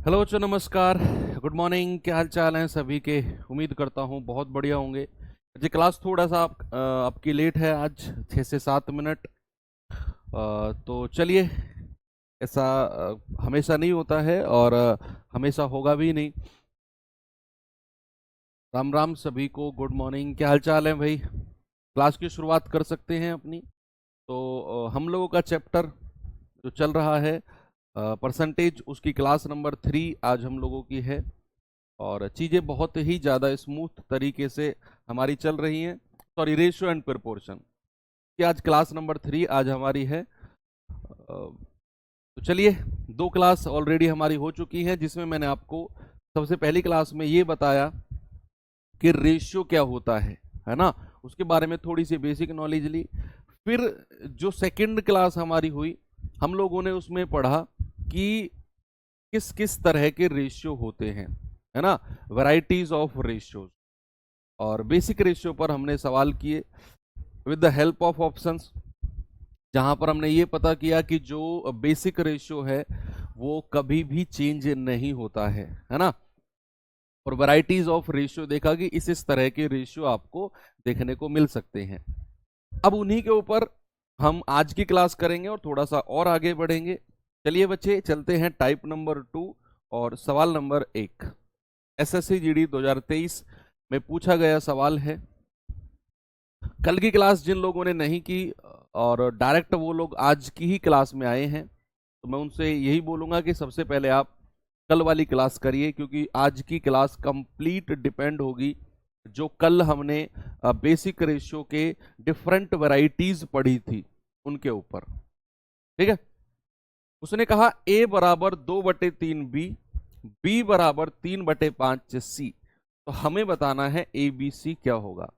Hello बच्चों, नमस्कार। Good morning. क्या हाल चाल हैं सभी के? उम्मीद करता हूँ बहुत बढ़िया होंगे। जी, क्लास थोड़ा सा आपकी लेट है आज, 6 से 7 मिनट। तो चलिए, ऐसा हमेशा नहीं होता है और हमेशा होगा भी नहीं। राम राम सभी को, गुड मॉर्निंग। क्या हाल चाल है भाई? क्लास की शुरुआत कर सकते हैं अपनी। तो हम लोगों का चैप्टर जो चल रहा है परसेंटेज, उसकी क्लास नंबर 3 आज हम लोगों की है। और चीज़ें बहुत ही ज़्यादा स्मूथ तरीके से हमारी चल रही हैं। सॉरी, रेशियो एंड प्रपोर्शन की आज क्लास नंबर 3 आज हमारी है। तो चलिए, 2 क्लास ऑलरेडी हमारी हो चुकी हैं, जिसमें मैंने आपको सबसे पहली क्लास में ये बताया कि रेशियो क्या होता है ना। उसके बारे में थोड़ी सी बेसिक नॉलेज ली। फिर जो सेकंड क्लास हमारी हुई, हम लोगों ने उसमें पढ़ा कि किस किस तरह के रेशियो होते हैं, है ना, वैरायटीज ऑफ रेशियोज। और बेसिक रेशियो पर हमने सवाल किए with the help of options, जहां पर हमने ये पता किया कि जो बेसिक रेशियो है वो कभी भी चेंज नहीं होता है ना। और वैरायटीज ऑफ रेशियो देखा कि इस तरह के रेशियो आपको देखने को मिल सकते हैं। अब उन्हीं के ऊपर हम आज की क्लास करेंगे और थोड़ा सा और आगे बढ़ेंगे। चलिए बच्चे, चलते हैं टाइप नंबर 2 और सवाल नंबर 1। एसएससी जीडी 2023 में पूछा गया सवाल है। कल की क्लास जिन लोगों ने नहीं की और डायरेक्ट वो लोग आज की ही क्लास में आए हैं, तो मैं उनसे यही बोलूंगा कि सबसे पहले आप कल वाली क्लास करिए, क्योंकि आज की क्लास कंप्लीट डिपेंड होगी जो कल हमने बेसिक रेशियो के डिफरेंट वैरायटीज पढ़ी थी उनके ऊपर। ठीक है। उसने कहा a बराबर 2/3 b बराबर 3/5 c। तो हमें बताना है ए बी सी क्या होगा।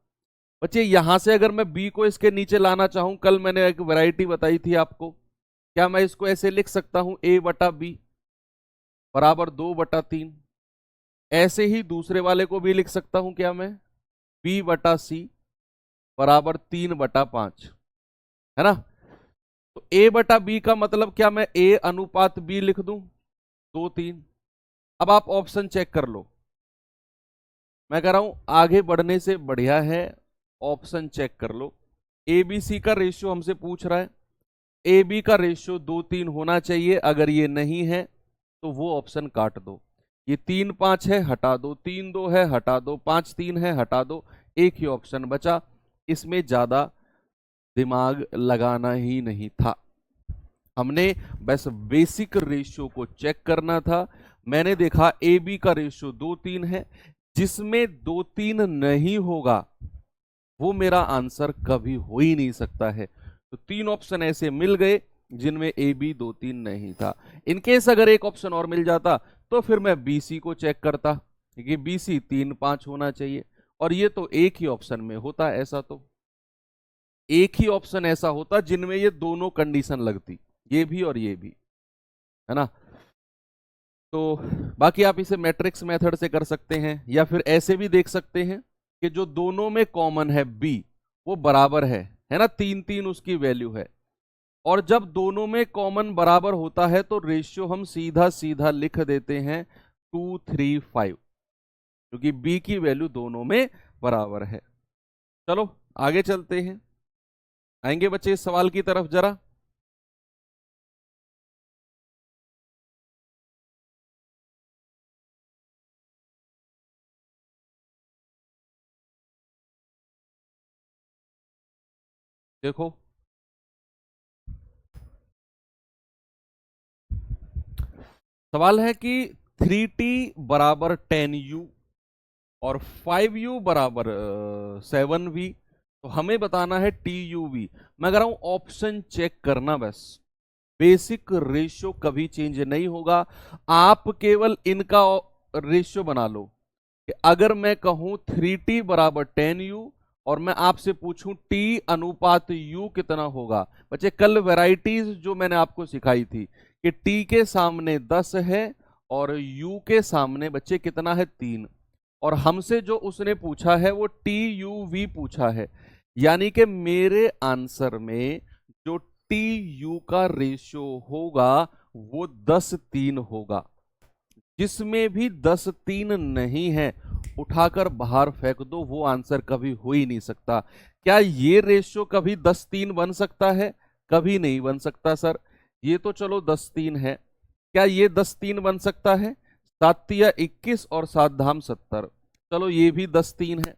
बच्चे, यहां से अगर मैं b को इसके नीचे लाना चाहूं, कल मैंने एक वैरायटी बताई थी आपको, क्या मैं इसको ऐसे लिख सकता हूं a/b बराबर 2/3? ऐसे ही दूसरे वाले को भी लिख सकता हूं क्या मैं, b/c बराबर 3/5, है ना। तो a/b का मतलब क्या मैं a अनुपात b लिख दूं, 2:3। अब आप ऑप्शन चेक कर लो। मैं कह रहा हूं आगे बढ़ने से बढ़िया है ऑप्शन चेक कर लो। ए बी सी का रेशियो हमसे पूछ रहा है, ए बी का रेशियो 2:3 होना चाहिए। अगर ये नहीं है तो वो ऑप्शन काट दो। ये 3-5 है, हटा दो। 3-2 है, हटा दो। 5-3 है, हटा दो। एक ही ऑप्शन बचा। इसमें ज्यादा दिमाग लगाना ही नहीं था, हमने बस बेसिक रेशियो को चेक करना था। मैंने देखा ए बी का रेशियो 2:3 है, जिसमें 2:3 नहीं होगा वो मेरा आंसर कभी हो ही नहीं सकता है। तो 3 ऑप्शन ऐसे मिल गए जिनमें ए बी 2:3 नहीं था। इनकेस अगर एक ऑप्शन और मिल जाता तो फिर मैं बी सी को चेक करता, क्योंकि बी सी 3-5 होना चाहिए। और ये तो एक ही ऑप्शन में होता, ऐसा तो एक ही ऑप्शन ऐसा होता जिनमें ये दोनों कंडीशन लगती, ये भी और ये भी, है ना। तो बाकी आप इसे मैट्रिक्स मेथड से कर सकते हैं, या फिर ऐसे भी देख सकते हैं कि जो दोनों में कॉमन है बी, वो बराबर है ना, 3-3 उसकी वैल्यू है। और जब दोनों में कॉमन बराबर होता है तो रेशियो हम सीधा सीधा लिख देते हैं 2:3:5, क्योंकि बी की वैल्यू दोनों में बराबर है। चलो आगे चलते हैं, आएंगे बच्चे इस सवाल की तरफ जरा। देखो, सवाल है कि 3t बराबर 10u और 5u बराबर 7v। तो हमें बताना है टी यू वी। मैं कह रहा हूं ऑप्शन चेक करना बस, बेसिक रेशियो कभी चेंज नहीं होगा। आप केवल इनका रेशियो बना लो कि अगर मैं कहूं 3t बराबर 10u और मैं आपसे पूछूं t अनुपात u कितना होगा। बच्चे, कल वैरायटीज जो मैंने आपको सिखाई थी कि t के सामने 10 है और u के सामने बच्चे कितना है, 3। और हमसे जो उसने पूछा है वो टी यू वी पूछा है, यानी कि मेरे आंसर में जो टी यू का रेशियो होगा वो 10:3 होगा। जिसमें भी 10-3 नहीं है उठाकर बाहर फेंक दो, वो आंसर कभी हो ही नहीं सकता। क्या ये रेशियो कभी 10-3 बन सकता है? कभी नहीं बन सकता सर। ये तो चलो 10-3 है, क्या ये 10-3 बन सकता है? 7×3 = 21 और 7×7 चलो ये भी 10-3 है,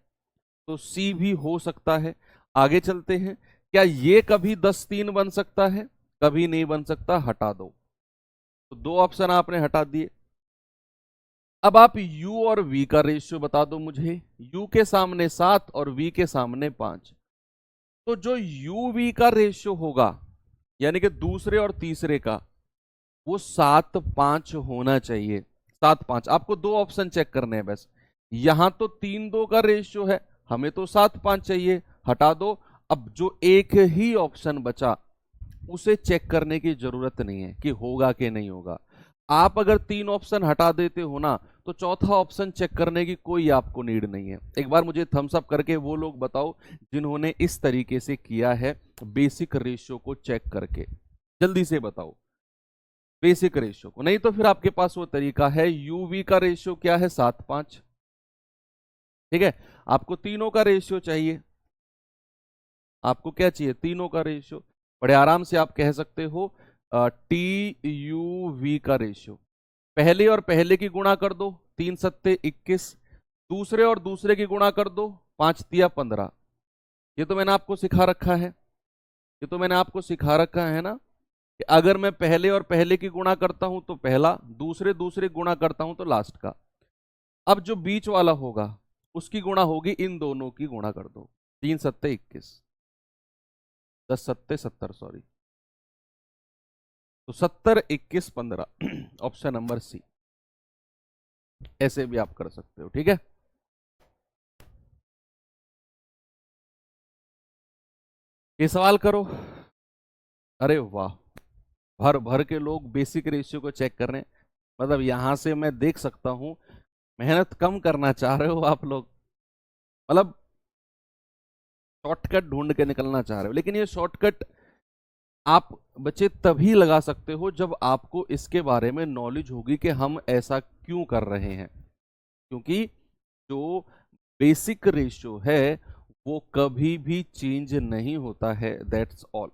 तो सी भी हो सकता है। आगे चलते हैं, क्या ये कभी 10-3 बन सकता है? कभी नहीं बन सकता, हटा दो। तो 2 ऑप्शन आपने हटा दिए। अब आप u और v का रेशियो बता दो मुझे। u के सामने 7 और v के सामने 5, तो जो u v का रेशियो होगा यानी कि दूसरे और तीसरे का, वो 7:5 होना चाहिए। 7:5, आपको 2 ऑप्शन चेक करने हैं बस। यहां तो 3:2 का रेशियो है, हमें तो 7:5 चाहिए, हटा दो। अब जो एक ही ऑप्शन बचा उसे चेक करने की जरूरत नहीं है कि होगा कि नहीं होगा। आप अगर 3 ऑप्शन हटा देते हो ना, तो चौथा ऑप्शन चेक करने की कोई आपको नीड नहीं है। एक बार मुझे थम्स अप करके वो लोग बताओ जिन्होंने इस तरीके से किया है बेसिक रेशियो को चेक करके, जल्दी से बताओ बेसिक रेशियो को। नहीं तो फिर आपके पास वो तरीका है, यूवी का रेशियो क्या है? 7:5। ठीक है, आपको तीनों का रेशियो चाहिए। आपको क्या चाहिए? तीनों का रेशियो। बड़े आराम से आप कह सकते हो टी यू वी का रेशियो। पहले और पहले की गुणा कर दो, 3×7=21। दूसरे और दूसरे की गुणा कर दो, 5×3=15। ये तो मैंने आपको सिखा रखा है, ये तो मैंने आपको सिखा रखा है ना कि अगर मैं पहले और पहले की गुणा करता हूं तो पहला, दूसरे दूसरे गुणा करता हूं तो लास्ट का। अब जो बीच वाला होगा उसकी गुणा होगी इन दोनों की, गुणा कर दो। 3×7=21, 10×7=70, सॉरी, तो 70, 21, 15 ऑप्शन नंबर सी। ऐसे भी आप कर सकते हो, ठीक है। ये सवाल करो। अरे वाह, भर भर के लोग बेसिक रेशियो को चेक कर रहे हैं। मतलब यहां से मैं देख सकता हूं मेहनत कम करना चाह रहे हो आप लोग, मतलब शॉर्टकट ढूंढ के निकलना चाह रहे हो। लेकिन ये शॉर्टकट आप बच्चे तभी लगा सकते हो जब आपको इसके बारे में नॉलेज होगी कि हम ऐसा क्यों कर रहे हैं। क्योंकि जो बेसिक रेशियो है वो कभी भी चेंज नहीं होता है, दैट्स ऑल।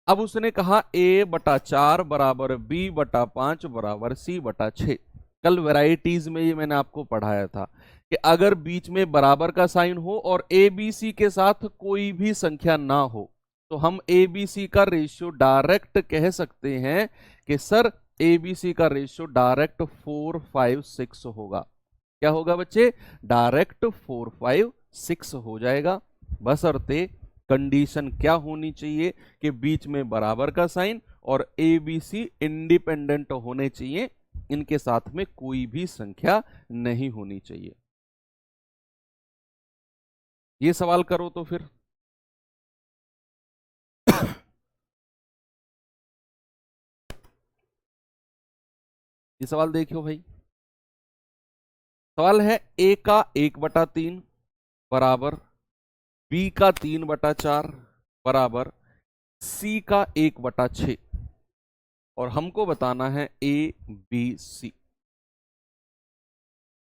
अब उसने कहा a/4 बराबर b/5 बराबर c/6। कल वैरायटीज में ये मैंने आपको पढ़ाया था कि अगर बीच में बराबर का साइन हो और ए बी सी के साथ कोई भी संख्या ना हो, तो हम ए बी सी का रेशियो डायरेक्ट कह सकते हैं कि सर ए बी सी का रेशियो डायरेक्ट 4:5:6 होगा। क्या होगा बच्चे? डायरेक्ट 4:5:6 हो जाएगा, बशर्ते कंडीशन क्या होनी चाहिए कि बीच में बराबर का साइन और ए बी सी इंडिपेंडेंट होने चाहिए, इनके साथ में कोई भी संख्या नहीं होनी चाहिए। ये सवाल करो तो फिर ये सवाल देखियो भाई। सवाल है a का 1/3 बराबर b का 3/4 बराबर c का 1/6 और हमको बताना है a b c।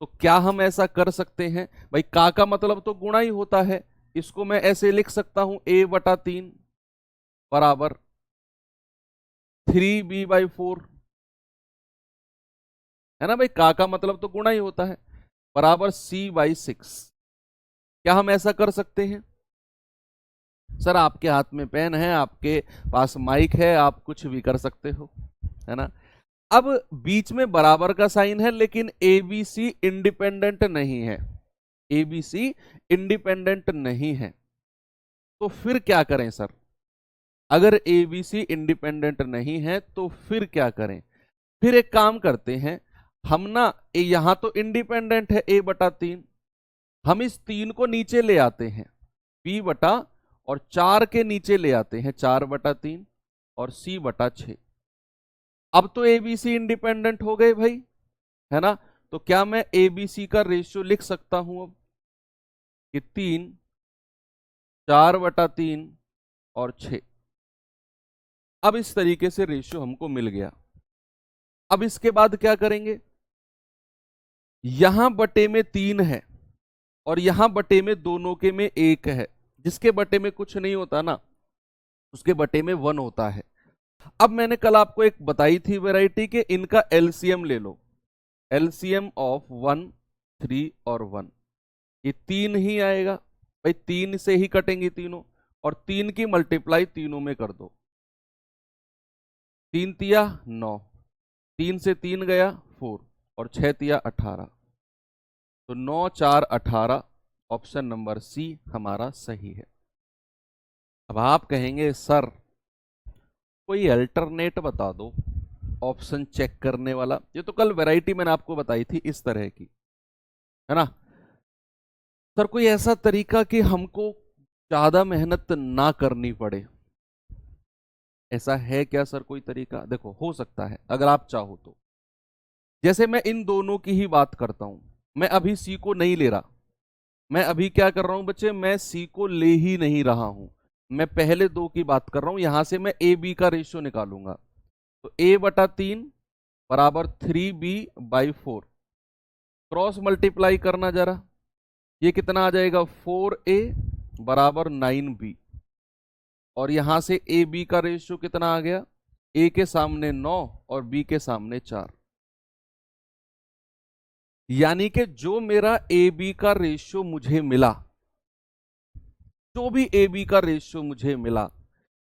तो क्या हम ऐसा कर सकते हैं भाई? का मतलब तो गुणा ही होता है, इसको मैं ऐसे लिख सकता हूं a/3 बराबर 3b/4, है ना भाई? का मतलब तो गुणा ही होता है, बराबर c/6। क्या हम ऐसा कर सकते हैं? सर आपके हाथ में पेन है, आपके पास माइक है, आप कुछ भी कर सकते हो, है ना। अब बीच में बराबर का साइन है लेकिन एबीसी इंडिपेंडेंट नहीं है, एबीसी इंडिपेंडेंट नहीं है, तो फिर क्या करें सर? अगर एबीसी इंडिपेंडेंट नहीं है तो फिर क्या करें? फिर एक काम करते हैं हम ना, यहां तो इंडिपेंडेंट है a/3, हम इस 3 को नीचे ले आते हैं, b/ और 4 के नीचे ले आते हैं 4/3 और c/6। अब तो एबीसी इंडिपेंडेंट हो गए भाई, है ना। तो क्या मैं एबीसी का रेशियो लिख सकता हूं अब कि 3, 4/3 और 6। अब इस तरीके से रेशियो हमको मिल गया। अब इसके बाद क्या करेंगे, यहां बटे में 3 है और यहां बटे में दोनों के में 1 है। जिसके बटे में कुछ नहीं होता ना, उसके बटे में 1 होता है। अब मैंने कल आपको एक बताई थी वैरायटी के, इनका एलसीएम ले लो। एलसीएम ऑफ 1, 3 और 1, ये 3 ही आएगा भाई, 3 से ही कटेंगी तीनों, और 3 की मल्टीप्लाई तीनों में कर दो। 3 तिया 9, 3 से 3 गया 4 और 6 तिया 18, तो 9 4 18, ऑप्शन नंबर सी हमारा सही है। अब आप कहेंगे सर कोई अल्टरनेट बता दो ऑप्शन चेक करने वाला। ये तो कल वैरायटी मैंने आपको बताई थी इस तरह की, है ना। सर कोई ऐसा तरीका कि हमको ज्यादा मेहनत ना करनी पड़े, ऐसा है क्या सर कोई तरीका? देखो हो सकता है अगर आप चाहो तो। जैसे मैं इन दोनों की ही बात करता हूं, मैं अभी सी को नहीं ले रहा, मैं अभी क्या कर रहा हूं बच्चे, मैं सी को ले ही नहीं रहा हूं, मैं पहले दो की बात कर रहा हूं। यहां से मैं ए बी का रेशियो निकालूंगा, तो a/3 बराबर 3b/4, क्रॉस मल्टीप्लाई करना जरा, ये कितना आ जाएगा 4a बराबर 9b, और यहां से ए बी का रेशियो कितना आ गया, ए के सामने 9 और बी के सामने 4, यानी कि जो मेरा ए बी का रेशियो मुझे मिला, जो भी ए बी का रेशियो मुझे मिला,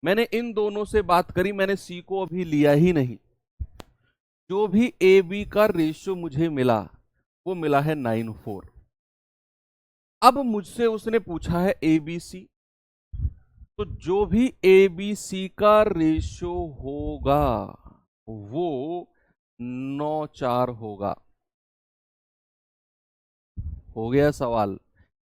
मैंने इन दोनों से बात करी, मैंने सी को अभी लिया ही नहीं, जो भी ए बी का रेशियो मुझे मिला वो मिला है 9/4। अब मुझसे उसने पूछा है ए बी सी, तो जो भी ए बी सी का रेशियो होगा वो 9/4 होगा। हो गया सवाल।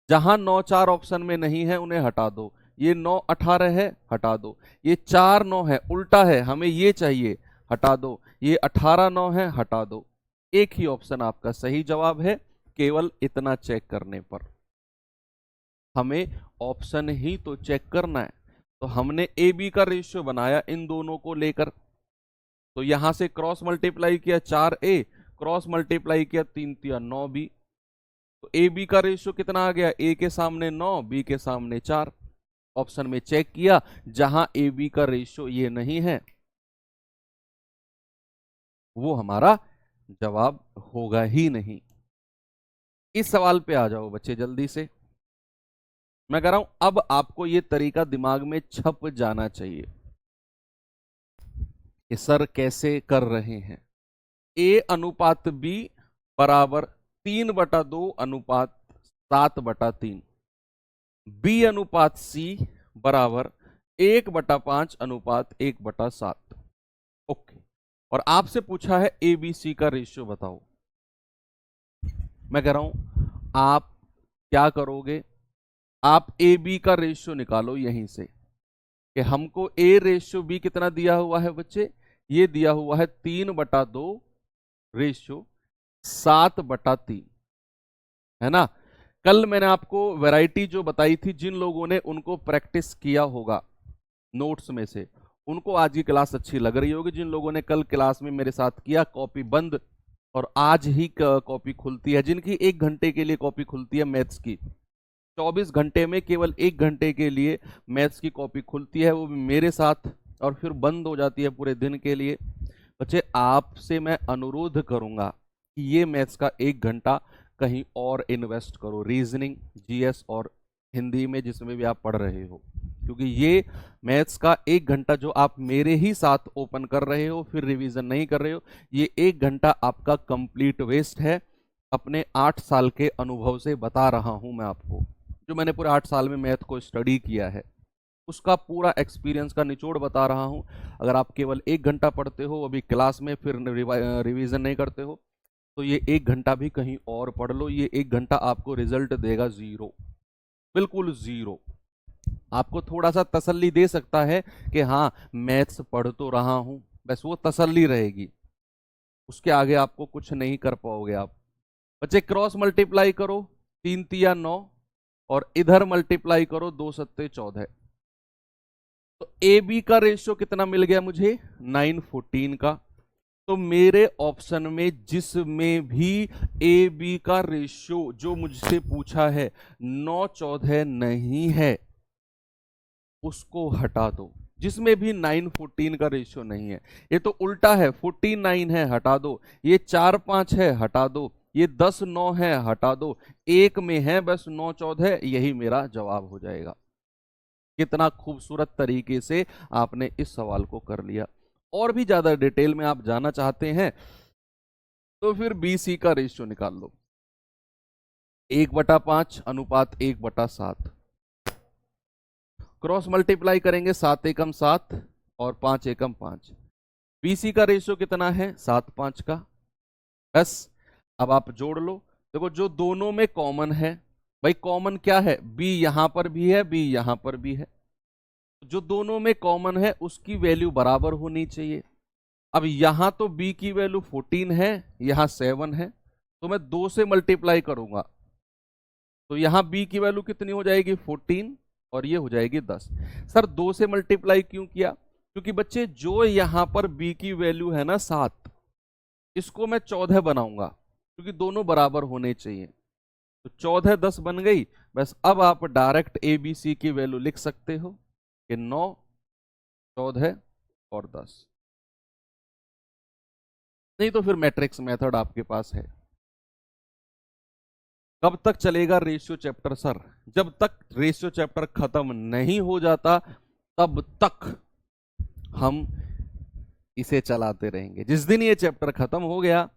जहां 9/4 ऑप्शन में नहीं है उन्हें हटा दो, ये 9/18 है हटा दो, ये 4/9 है उल्टा है हमें ये चाहिए हटा दो, ये 18/9 है हटा दो। एक ही ऑप्शन आपका सही जवाब है, केवल इतना चेक करने पर। हमें ऑप्शन ही तो चेक करना है, तो हमने ए बी का रेशियो बनाया इन दोनों को लेकर, तो यहां से क्रॉस मल्टीप्लाई किया 4a, क्रॉस मल्टीप्लाई किया 3 तिया 9b, तो ए बी का रेशियो कितना आ गया, ए के सामने 9 बी के सामने 4। ऑप्शन में चेक किया, जहां ए बी का रेशियो ये नहीं है वो हमारा जवाब होगा ही नहीं। इस सवाल पे आ जाओ बच्चे जल्दी से, मैं कह रहा हूं अब आपको ये तरीका दिमाग में छप जाना चाहिए कि सर कैसे कर रहे हैं। ए अनुपात बी बराबर 3/2 अनुपात 7/3, बी अनुपात सी बराबर 1/5 अनुपात 1/7। ओके, और आपसे पूछा है ए बी सी का रेशियो बताओ। मैं कह रहा हूं आप क्या करोगे, आप ए बी का रेशियो निकालो यहीं से, कि हमको ए रेशियो बी कितना दिया हुआ है बच्चे, ये दिया हुआ है 3/2 रेशियो 7/3, है ना। कल मैंने आपको वैरायटी जो बताई थी, जिन लोगों ने उनको प्रैक्टिस किया होगा नोट्स में से, उनको आज की क्लास अच्छी लग रही होगी। जिन लोगों ने कल क्लास में मेरे साथ किया, कॉपी बंद और आज ही कॉपी खुलती है, जिनकी 1 घंटे के लिए कॉपी खुलती है मैथ्स की, 24 घंटे में केवल 1 घंटे के लिए मैथ्स की कॉपी खुलती है, वो भी मेरे साथ, और फिर बंद हो जाती है पूरे दिन के लिए। बच्चे आपसे मैं अनुरोध करूंगा कि ये मैथ्स का 1 घंटा कहीं और इन्वेस्ट करो, रीजनिंग, जीएस और हिंदी में जिसमें भी आप पढ़ रहे हो, क्योंकि ये मैथ्स का 1 घंटा जो आप मेरे ही साथ ओपन कर रहे हो फिर रिवीजन नहीं कर रहे हो, ये 1 घंटा आपका कंप्लीट वेस्ट है। अपने 8 साल के अनुभव से बता रहा हूं मैं आपको, जो मैंने पूरे 8 साल में मैथ को स्टडी किया है उसका पूरा एक्सपीरियंस का निचोड़ बता रहा हूं। अगर आप केवल 1 घंटा पढ़ते हो अभी क्लास में, फिर रिवीजन नहीं करते हो, तो ये 1 घंटा भी कहीं और पढ़ लो, ये 1 घंटा आपको रिजल्ट देगा 0, बिल्कुल 0। आपको थोड़ा सा तसल्ली दे सकता है कि हाँ मैथ्स पढ़ तो रहा हूं, बस वो तसल्ली रहेगी, उसके आगे आपको कुछ नहीं कर पाओगे आप। बच्चे क्रॉस मल्टीप्लाई करो, 3 तिया 9, और इधर मल्टीप्लाई करो 2 सत्ते 14, तो ए बी का रेशियो कितना मिल गया मुझे, 9/14 का। तो मेरे ऑप्शन में जिसमें भी ए बी का रेशियो जो मुझसे पूछा है 9/14 नहीं है उसको हटा दो। जिसमें भी 9/14 का रेशियो नहीं है, ये तो उल्टा है, 49 है हटा दो, ये 4/5 है हटा दो, ये 10/9 है हटा दो, एक में है बस 9/14, यही मेरा जवाब हो जाएगा। कितना खूबसूरत तरीके से आपने इस सवाल को कर लिया। और भी ज्यादा डिटेल में आप जाना चाहते हैं तो फिर बी सी का रेशियो निकाल लो, 1/5 अनुपात 1/7, क्रॉस मल्टीप्लाई करेंगे 7 एकम 7 और 5 एकम 5। बीसी का रेशियो कितना है 7/5 का। बस अब आप जोड़ लो। देखो जो दोनों में कॉमन है, भाई कॉमन क्या है, बी यहां पर भी है बी यहां पर भी है, जो दोनों में कॉमन है उसकी वैल्यू बराबर होनी चाहिए। अब यहां तो b की वैल्यू 14 है, यहां 7 है, तो मैं 2 से मल्टीप्लाई करूंगा तो यहां b की वैल्यू कितनी हो जाएगी 14 और ये हो जाएगी 10। सर 2 से मल्टीप्लाई क्यों किया, क्योंकि बच्चे जो यहां पर b की वैल्यू है ना 7, इसको मैं 14 बनाऊंगा क्योंकि दोनों बराबर होने चाहिए, तो 14 10 बन गई। बस अब आप डायरेक्ट ए बी सी की वैल्यू लिख सकते हो कि 9 14 और 10, नहीं तो फिर मैट्रिक्स मेथड आपके पास है। कब तक चलेगा रेशियो चैप्टर सर, जब तक रेशियो चैप्टर खत्म नहीं हो जाता तब तक हम इसे चलाते रहेंगे। जिस दिन ये चैप्टर खत्म हो गया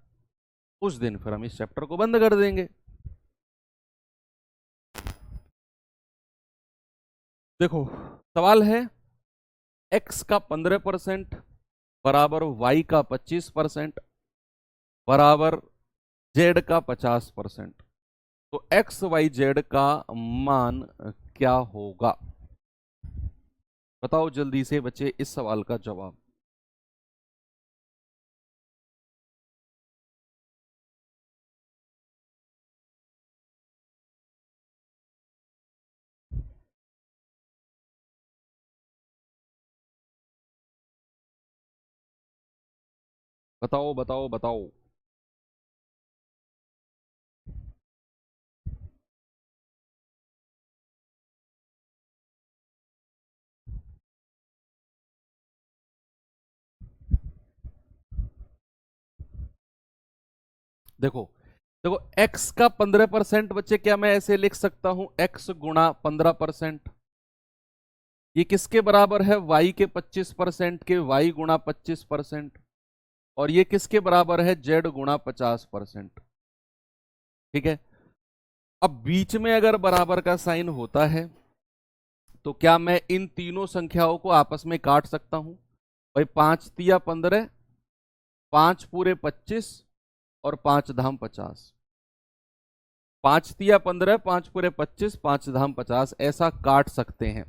उस दिन फिर हम इस चैप्टर को बंद कर देंगे। देखो सवाल है x का 15% बराबर y का 25% बराबर z का 50%, तो एक्स वाई जेड का मान क्या होगा। बताओ जल्दी से बच्चे इस सवाल का जवाब। बताओ बताओ बताओ। देखो देखो x का 15% बच्चे, क्या मैं ऐसे लिख सकता हूं x गुणा 15%, ये किसके बराबर है y के 25% के y गुणा 25%, और ये किसके बराबर है z गुणा 50%। ठीक है, अब बीच में अगर बराबर का साइन होता है तो क्या मैं इन तीनों संख्याओं को आपस में काट सकता हूं। भाई 5 तिया 15, 5 पूरे 25 और 5 धाम 50, 5 तिया 15, 5 पूरे 25, 5 धाम 50, ऐसा काट सकते हैं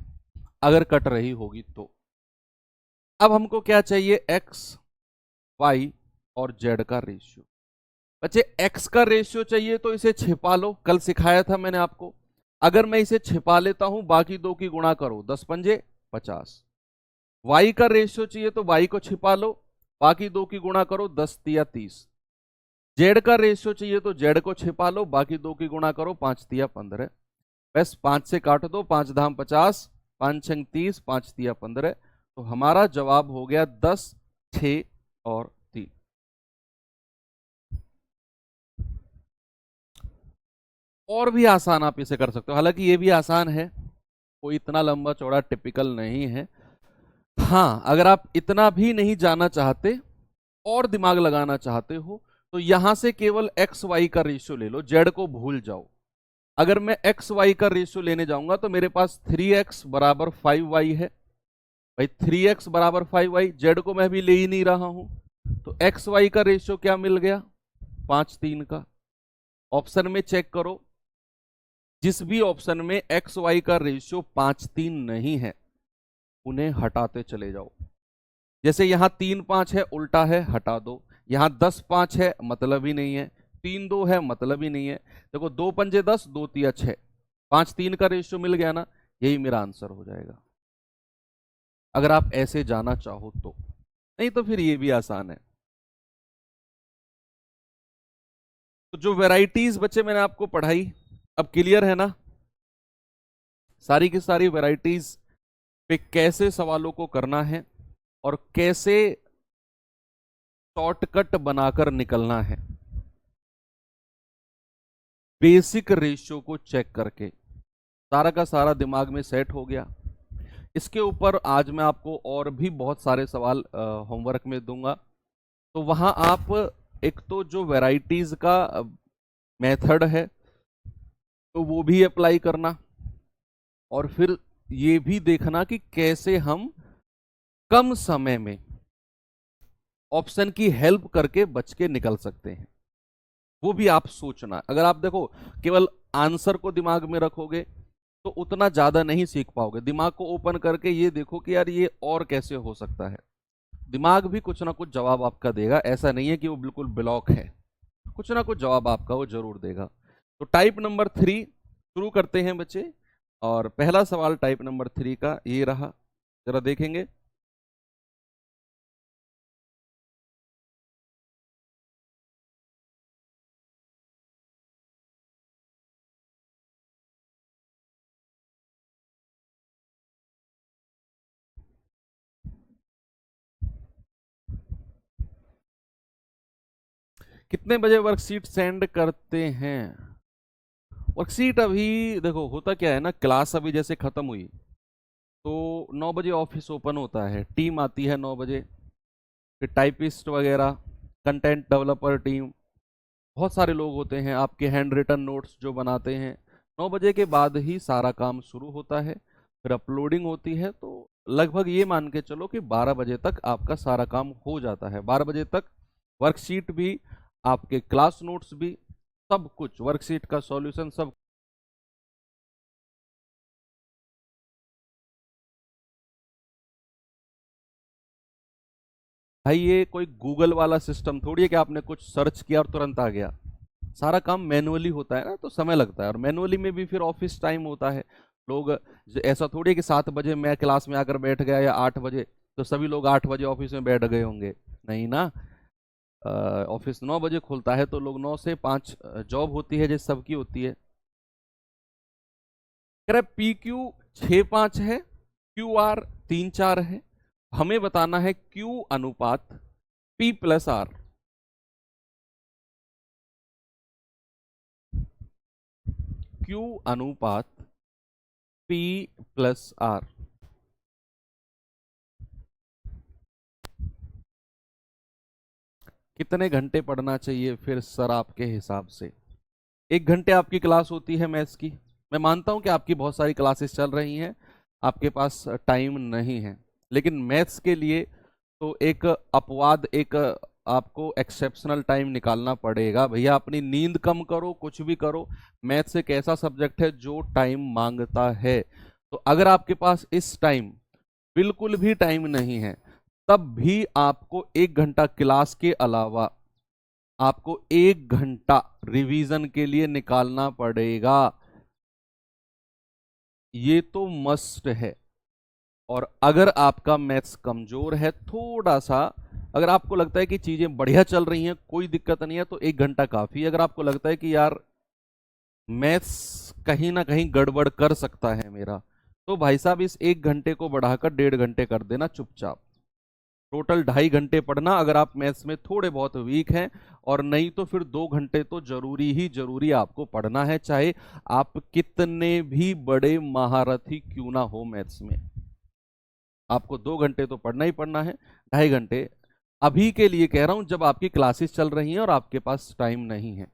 अगर कट रही होगी तो। अब हमको क्या चाहिए, x y और z का रेशियो। बच्चे x का रेशियो चाहिए तो इसे छिपा लो, कल सिखाया था मैंने आपको। अगर मैं इसे छिपा लेता हूं बाकी दो की गुणा करो, 10 पंजे 50। y का रेशियो चाहिए तो y को छिपा लो, बाकी दो की गुणा करो, 10 तिया 30। z का रेशियो चाहिए तो z को छिपा लो, बाकी दो की गुणा करो, 5 तिया 15। बस 5 से काट दो, 5 धाम 50, 5 छंग 30, 5 तिया 15, तो हमारा जवाब हो गया 10 6 और 3। और भी आसान आप इसे कर सकते हो, हालांकि ये भी आसान है, कोई इतना लंबा चौड़ा टिपिकल नहीं है। हाँ अगर आप इतना भी नहीं जाना चाहते और दिमाग लगाना चाहते हो तो यहां से केवल एक्स वाई का रेशियो ले लो, जेड को भूल जाओ। अगर मैं एक्स वाई का रेशियो लेने जाऊंगा तो मेरे पास 3x बराबर 5y है। भाई 3x बराबर 5y, जेड को मैं भी ले ही नहीं रहा हूं, तो एक्स वाई का रेशियो क्या मिल गया 5:3 का। ऑप्शन में चेक करो, जिस भी ऑप्शन में एक्स वाई का रेशियो 5:3 नहीं है उन्हें हटाते चले जाओ। जैसे यहां 3-5 है उल्टा है हटा दो, यहां 10-5 है मतलब ही नहीं है, 3-2 है मतलब ही नहीं है। देखो 2 पंजे 10, 2 तिया 6, 5:3 का रेशियो मिल गया ना, यही मेरा आंसर हो जाएगा अगर आप ऐसे जाना चाहो तो। नहीं तो फिर ये भी आसान है। तो जो वैरायटीज बच्चे मैंने आपको पढ़ाई, अब क्लियर है ना? सारी की सारी वैरायटीज पे कैसे सवालों को करना है और कैसे शॉर्टकट बनाकर निकलना है, बेसिक रेशियो को चेक करके सारा का सारा दिमाग में सेट हो गया। इसके ऊपर आज मैं आपको और भी बहुत सारे सवाल होमवर्क में दूंगा, तो वहां आप एक तो जो वैरायटीज का मेथड है तो वो भी अप्लाई करना, और फिर ये भी देखना कि कैसे हम कम समय में ऑप्शन की हेल्प करके बच के निकल सकते हैं, वो भी आप सोचना। अगर आप देखो केवल आंसर को दिमाग में रखोगे तो उतना ज्यादा नहीं सीख पाओगे। दिमाग को ओपन करके ये देखो कि यार ये और कैसे हो सकता है। दिमाग भी कुछ ना कुछ जवाब आपका देगा, ऐसा नहीं है कि वो बिल्कुल ब्लॉक है, कुछ ना कुछ जवाब आपका वो जरूर देगा। तो टाइप नंबर 3 शुरू करते हैं बच्चे, और पहला सवाल टाइप नंबर 3 का ये रहा, जरा देखेंगे। कितने बजे वर्कशीट सेंड करते हैं? वर्कशीट अभी देखो होता क्या है ना, क्लास अभी जैसे खत्म हुई तो 9 बजे ऑफिस ओपन होता है, टीम आती है 9 बजे, फिर टाइपिस्ट वगैरह, कंटेंट डेवलपर टीम, बहुत सारे लोग होते हैं आपके हैंड रिटन नोट्स जो बनाते हैं। 9 बजे के बाद ही सारा काम शुरू होता है, फिर अपलोडिंग होती है, तो लगभग ये मान के चलो कि 12 बजे तक आपका सारा काम हो जाता है। 12 बजे तक वर्कशीट भी, आपके क्लास नोट्स भी, सब कुछ, वर्कशीट का सॉल्यूशन सब। भाई ये कोई गूगल वाला सिस्टम थोड़ी है कि आपने कुछ सर्च किया और तुरंत आ गया। सारा काम मैनुअली होता है ना, तो समय लगता है, और मैनुअली में भी फिर ऑफिस टाइम होता है। लोग ऐसा थोड़ी है कि 7 बजे मैं क्लास में आकर बैठ गया या 8 बजे तो सभी लोग 8 बजे ऑफिस में बैठ गए होंगे, नहीं ना। ऑफिस 9 बजे खुलता है तो लोग 9 से 5 जॉब होती है जैसे सबकी होती है। कह रहे पी क्यू 6-5 है, क्यू आर 3-4 है, हमें बताना है क्यू अनुपात पी प्लस आर। क्यू अनुपात पी प्लस आर। कितने घंटे पढ़ना चाहिए फिर सर आपके हिसाब से? 1 घंटे आपकी क्लास होती है मैथ्स की। मैं मानता हूं कि आपकी बहुत सारी क्लासेस चल रही हैं, आपके पास टाइम नहीं है, लेकिन मैथ्स के लिए तो एक अपवाद, एक आपको एक्सेप्शनल टाइम निकालना पड़ेगा। भैया अपनी नींद कम करो, कुछ भी करो, मैथ्स एक ऐसा सब्जेक्ट है जो टाइम मांगता है। तो अगर आपके पास इस टाइम बिल्कुल भी टाइम नहीं है, तब भी आपको 1 घंटा क्लास के अलावा आपको 1 घंटा रिवीजन के लिए निकालना पड़ेगा। ये तो मस्ट है। और अगर आपका मैथ्स कमजोर है थोड़ा सा, अगर आपको लगता है कि चीजें बढ़िया चल रही हैं, कोई दिक्कत नहीं है, तो 1 घंटा काफी है। अगर आपको लगता है कि यार मैथ्स कहीं ना कहीं गड़बड़ कर सकता है मेरा, तो भाई साहब इस 1 घंटे को बढ़ाकर 1.5 घंटे कर देना चुपचाप। टोटल 2.5 घंटे पढ़ना अगर आप मैथ्स में थोड़े बहुत वीक हैं, और नहीं तो फिर 2 घंटे तो जरूरी ही जरूरी आपको पढ़ना है, चाहे आप कितने भी बड़े महारथी क्यों ना हो मैथ्स में। आपको 2 घंटे तो पढ़ना ही पढ़ना है। 2.5 घंटे अभी के लिए कह रहा हूं, जब आपकी क्लासेस चल रही हैं और आपके पास टाइम नहीं है।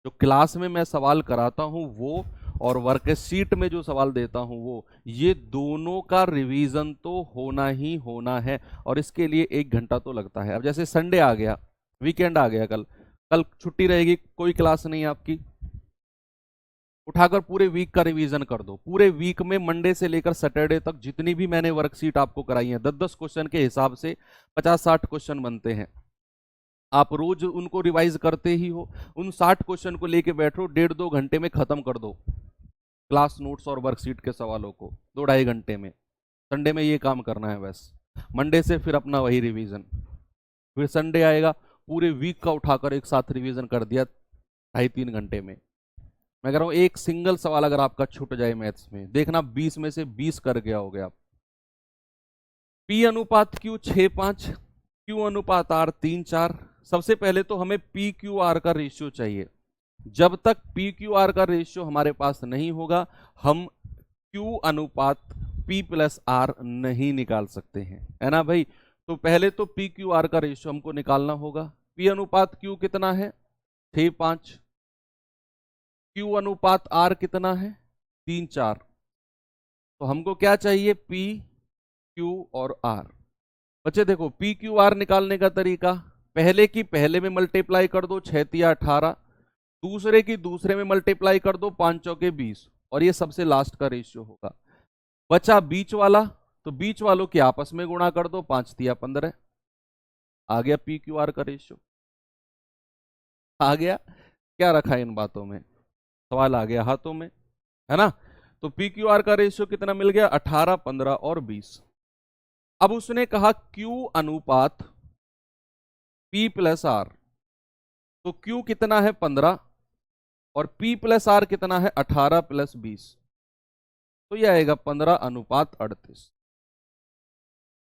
जो क्लास में मैं सवाल कराता हूं वो, और वर्कशीट में जो सवाल देता हूं वो, ये दोनों का रिवीजन तो होना ही होना है, और इसके लिए 1 घंटा तो लगता है। अब जैसे संडे आ गया, वीकेंड आ गया, कल कल छुट्टी रहेगी, कोई क्लास नहीं आपकी, उठाकर पूरे वीक का रिवीजन कर दो। पूरे वीक में मंडे से लेकर सैटरडे तक जितनी भी मैंने वर्कशीट आपको कराई है, 10-10 क्वेश्चन के हिसाब से 50-60 क्वेश्चन बनते हैं। आप रोज उनको रिवाइज करते ही हो, उन 60 क्वेश्चन को लेके बैठो, 1.5-2 घंटे में खत्म कर दो क्लास नोट्स और वर्कशीट के सवालों को, 2-2.5 घंटे में। संडे में ये काम करना है बस, मंडे से फिर अपना वही रिवीजन, फिर संडे आएगा, पूरे वीक का उठाकर एक साथ रिवीजन कर दिया 2.5-3 घंटे में। मैं कह रहा हूं एक सिंगल सवाल अगर आपका छूट जाए मैथ्स में, देखना 20 में से 20 कर गया हो गया आप। P अनुपात Q 6:5, Q अनुपात R 3:4। सबसे पहले तो हमें P Q R का रेशियो चाहिए। जब तक P Q R का रेशियो हमारे पास नहीं होगा, हम Q अनुपात P प्लस R नहीं निकाल सकते हैं, है ना भाई। तो पहले तो P Q R का रेशियो हमको निकालना होगा। P अनुपात Q कितना है? 6:5। Q अनुपात R कितना है? 3:4। तो हमको क्या चाहिए? P Q और R। बच्चे देखो, P Q R निकालने का तरीका, पहले की पहले में मल्टीप्लाई कर दो 6×3=18, दूसरे की दूसरे में मल्टीप्लाई कर दो 5×4=20, और ये सबसे लास्ट का रेशियो होगा। बचा बीच वाला, तो बीच वालों के आपस में गुणा कर दो 5×3=15। आ गया P Q R का रेशियो। आ गया? क्या रखा इन बातों में? सवाल आ गया हाथों में, है ना। तो P Q R का रेशियो कितना मिल गया? 18, 15 और 20। अब उसने कहा Q अनुपात P प्लस R, तो Q कितना है? 15, और P प्लस R कितना है? 18 + 20, तो यह आएगा 15:38।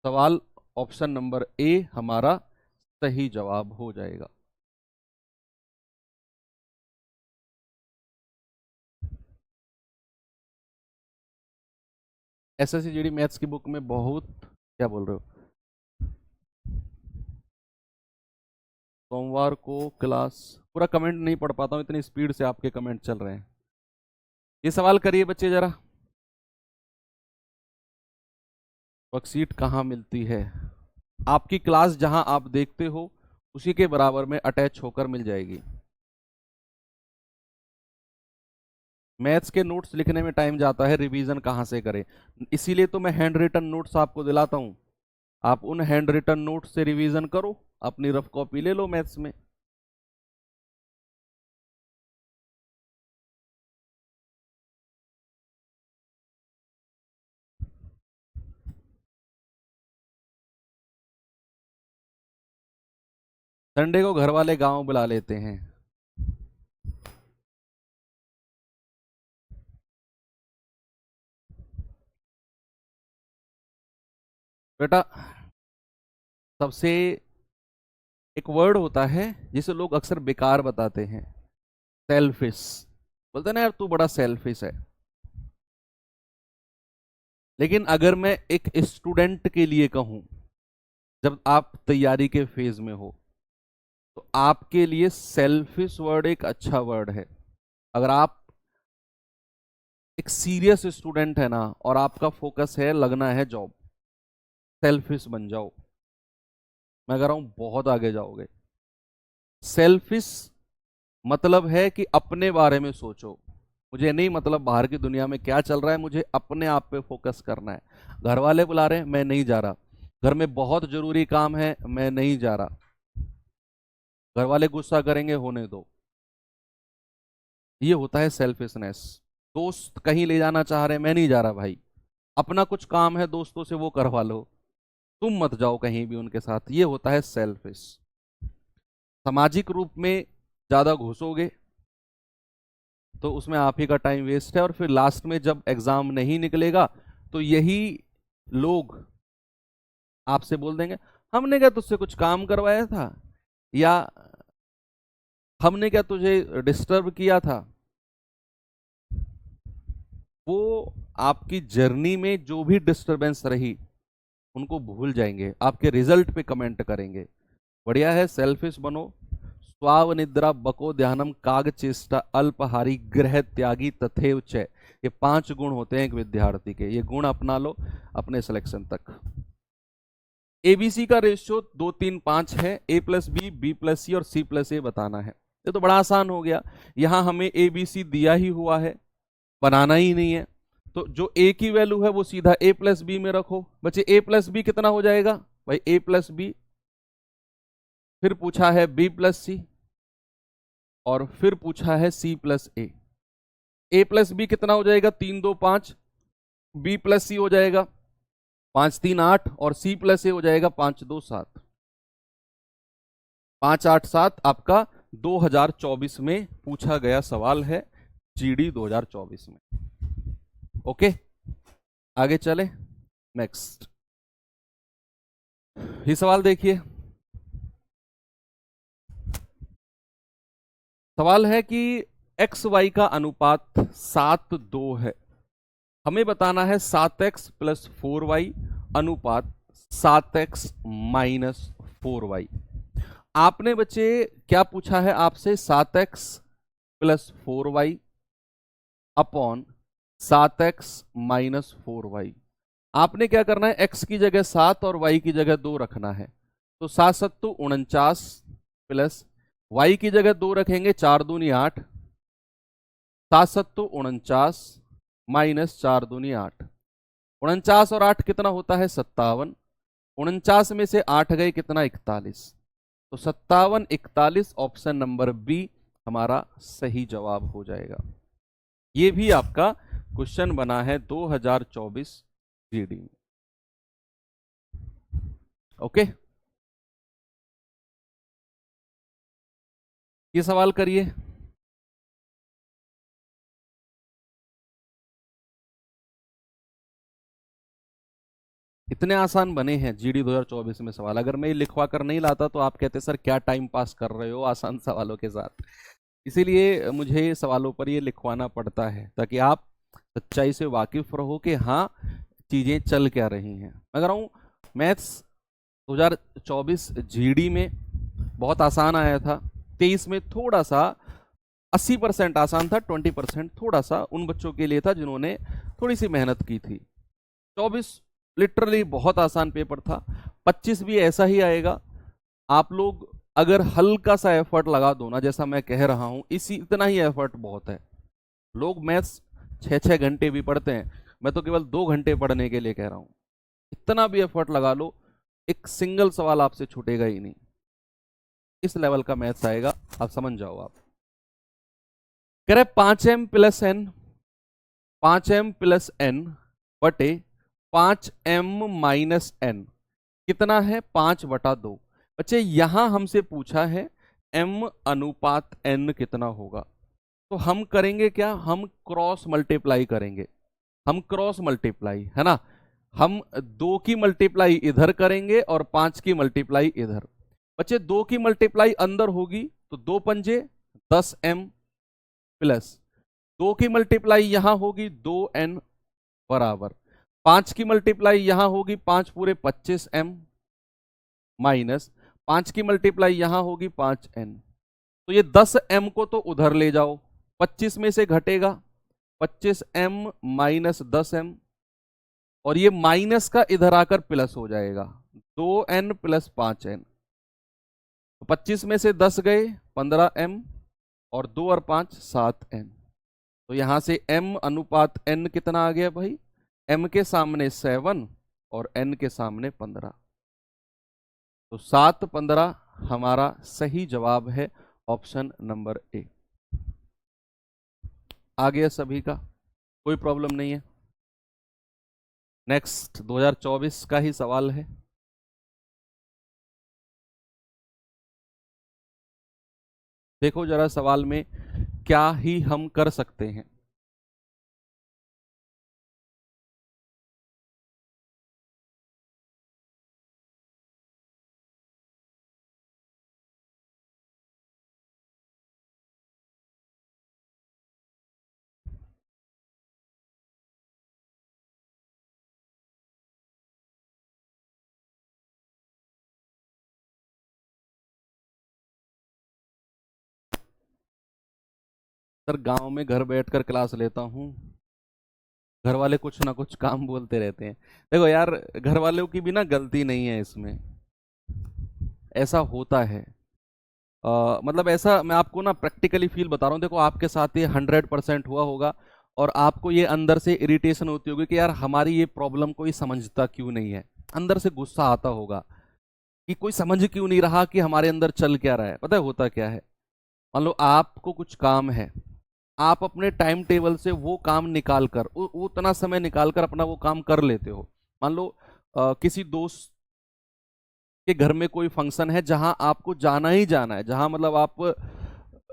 सवाल ऑप्शन नंबर ए हमारा सही जवाब हो जाएगा। एसएससी जीडी मैथ्स की बुक में बहुत, क्या बोल रहे हो, सोमवार को क्लास, पूरा कमेंट नहीं पढ़ पाता हूं, इतनी स्पीड से आपके कमेंट चल रहे हैं। ये सवाल करिए बच्चे जरा, वर्कशीट कहाँ मिलती है? आपकी क्लास जहां आप देखते हो उसी के बराबर में अटैच होकर मिल जाएगी। मैथ्स के नोट्स लिखने में टाइम जाता है, रिवीजन कहाँ से करें? इसीलिए तो मैं हैंड रिटन नोट्स आपको दिलाता हूं। आप उन हैंड रिटन नोट्स से रिवीजन करो, अपनी रफ कॉपी ले लो मैथ्स में। संडे को घर वाले गांव बुला लेते हैं। बेटा, सबसे एक वर्ड होता है जिसे लोग अक्सर बेकार बताते हैं, सेल्फिश। बोलते हैं ना यार तू बड़ा सेल्फिश है। लेकिन अगर मैं एक स्टूडेंट के लिए कहूं, जब आप तैयारी के फेज में हो, तो आपके लिए सेल्फिश वर्ड एक अच्छा वर्ड है। अगर आप एक सीरियस स्टूडेंट है ना, और आपका फोकस है लगना है जॉब, सेल्फिश बन जाओ। मैं कह रहा हूं बहुत आगे जाओगे। सेल्फिश मतलब है कि अपने बारे में सोचो। मुझे नहीं मतलब बाहर की दुनिया में क्या चल रहा है, मुझे अपने आप पे फोकस करना है। घर वाले बुला रहे हैं, मैं नहीं जा रहा। घर में बहुत जरूरी काम है, मैं नहीं जा रहा। घर वाले गुस्सा करेंगे, होने दो। ये होता है सेल्फिशनेस। दोस्त कहीं ले जाना चाह रहे हैं, मैं नहीं जा रहा भाई। अपना कुछ काम है दोस्तों से, वो करवा लो, तुम मत जाओ कहीं भी उनके साथ। ये होता है सेल्फिश। सामाजिक रूप में ज्यादा घुसोगे तो उसमें आप ही का टाइम वेस्ट है, और फिर लास्ट में जब एग्जाम नहीं निकलेगा तो यही लोग आपसे बोल देंगे, हमने क्या तुझसे कुछ काम करवाया था, या हमने क्या तुझे डिस्टर्ब किया था। वो आपकी जर्नी में जो भी डिस्टरबेंस रही उनको भूल जाएंगे, आपके रिजल्ट पे कमेंट करेंगे। बढ़िया है, सेल्फिश बनो। स्वाव निद्रा बको ध्यानम काग चेष्टा अल्पहारी गृह त्यागी तथेव च, ये 5 गुण होते हैं एक विद्यार्थी के। ये गुण अपना लो अपने सिलेक्शन तक। एबीसी का रेशियो 2 3 5 है। ए प्लस बी, बी प्लस सी और सी प्लस ए बताना है। ये तो बड़ा आसान हो गया, यहां हमें एबीसी दिया ही हुआ है, बनाना ही नहीं है। तो जो ए की वैल्यू है वो सीधा ए प्लस बी में रखो। बच्चे ए प्लस बी कितना हो जाएगा भाई? ए प्लस बी, फिर पूछा है बी प्लस सी, और फिर पूछा है सी प्लस ए। ए प्लस बी कितना हो जाएगा? 3 2 5। बी प्लस सी हो जाएगा 5 3 8, और सी प्लस ए हो जाएगा 5 2 7। 587 आपका 2024 में पूछा गया सवाल है, जीडी 2024 में। ओके, आगे चले नेक्स्ट। ये सवाल देखिए, सवाल है कि एक्स वाई का अनुपात 7:2 है। हमें बताना है 7x प्लस 4y अनुपात 7x माइनस 4y। आपने बच्चे क्या पूछा है आपसे, 7x plus 4y upon 7x minus 4y। आपने क्या करना है, x की जगह 7 और y की जगह 2 रखना है। तो 7 7 49 प्लस y की जगह 2 रखेंगे, 4 दूनी 8, 7 7 49 माइनस 4 दूनी 8। 49 और 8 कितना होता है, 57। 49 में से 8 गए कितना, 41। तो 57 41 ऑप्शन नंबर बी हमारा सही जवाब हो जाएगा। ये भी आपका क्वेश्चन बना है 2024 जीडी में। ओके, ये सवाल करिए। इतने आसान बने हैं जीडी 2024 में सवाल। अगर मैं लिखवा कर नहीं लाता तो आप कहते सर क्या टाइम पास कर रहे हो आसान सवालों के साथ। इसीलिए मुझे सवालों पर ये लिखवाना पड़ता है ताकि आप सच्चाई से वाकिफ रहो कि हाँ चीजें चल क्या रही हैं। मैं कह रहा हूँ मैथ्स 2024 जीडी में बहुत आसान आया था। 23 में थोड़ा सा 80% आसान था, 20% थोड़ा सा उन बच्चों के लिए था जिन्होंने थोड़ी सी मेहनत की थी। 24 लिटरली बहुत आसान पेपर था। 25 भी ऐसा ही आएगा। आप लोग अगर हल्का सा एफर्ट लगा दो ना, जैसा मैं कह रहा हूं, इतना ही एफर्ट बहुत है। लोग मैथ्स 6-6 घंटे भी पढ़ते हैं, मैं तो केवल 2 घंटे पढ़ने के लिए कह रहा हूं। इतना भी एफर्ट लगा लो, एक सिंगल सवाल आपसे छूटेगा ही नहीं। इस लेवल का मैथ्स आएगा, आप समझ जाओ। आप कह रहे 5m plus N, 5m plus N बटे 5m माइनस एन कितना है, 5/2। बच्चे यहां हमसे पूछा है m अनुपात n कितना होगा। तो हम करेंगे क्या, हम क्रॉस मल्टीप्लाई करेंगे। हम क्रॉस मल्टीप्लाई है ना, हम 2 की मल्टीप्लाई इधर करेंगे और 5 की मल्टीप्लाई इधर। बच्चे 2 की मल्टीप्लाई अंदर होगी तो 2 पंजे 10m प्लस 2 की मल्टीप्लाई यहां होगी 2n बराबर 5 की मल्टीप्लाई यहां होगी 5 पूरे 25m माइनस 5 की मल्टीप्लाई यहां होगी 5n। तो ये 10m को तो उधर ले जाओ, 25 में से घटेगा 25m माइनस 10m, और ये माइनस का इधर आकर प्लस हो जाएगा 2n प्लस 5n। तो 25 में से 10 गए 15m और 2 और 5 7n। तो यहां से m अनुपात n कितना आ गया भाई, m के सामने 7 और n के सामने 15। तो 7-15 हमारा सही जवाब है, ऑप्शन नंबर ए। आ गया सभी का, कोई प्रॉब्लम नहीं है। नेक्स्ट 2024 का ही सवाल है। देखो जरा सवाल में क्या ही हम कर सकते हैं। सर गांव में घर बैठकर क्लास लेता हूं, घर वाले कुछ ना कुछ काम बोलते रहते हैं। देखो यार, घर वालों की भी ना गलती नहीं है इसमें, ऐसा होता है। मतलब ऐसा मैं आपको ना प्रैक्टिकली फील बता रहा हूँ। देखो आपके साथ ये 100% हुआ होगा और आपको ये अंदर से इरिटेशन होती होगी कि यार हमारी ये प्रॉब्लम कोई समझता क्यों नहीं है। अंदर से गुस्सा आता होगा कि कोई समझ क्यों नहीं रहा कि हमारे अंदर चल क्या रहा है। पता है होता क्या है, मान लो आपको कुछ काम है, आप अपने टाइम टेबल से वो काम निकाल कर उतना समय निकाल कर अपना वो काम कर लेते हो। मान लो किसी दोस्त कि घर में कोई फंक्शन है जहां आपको जाना ही जाना है, जहां मतलब आप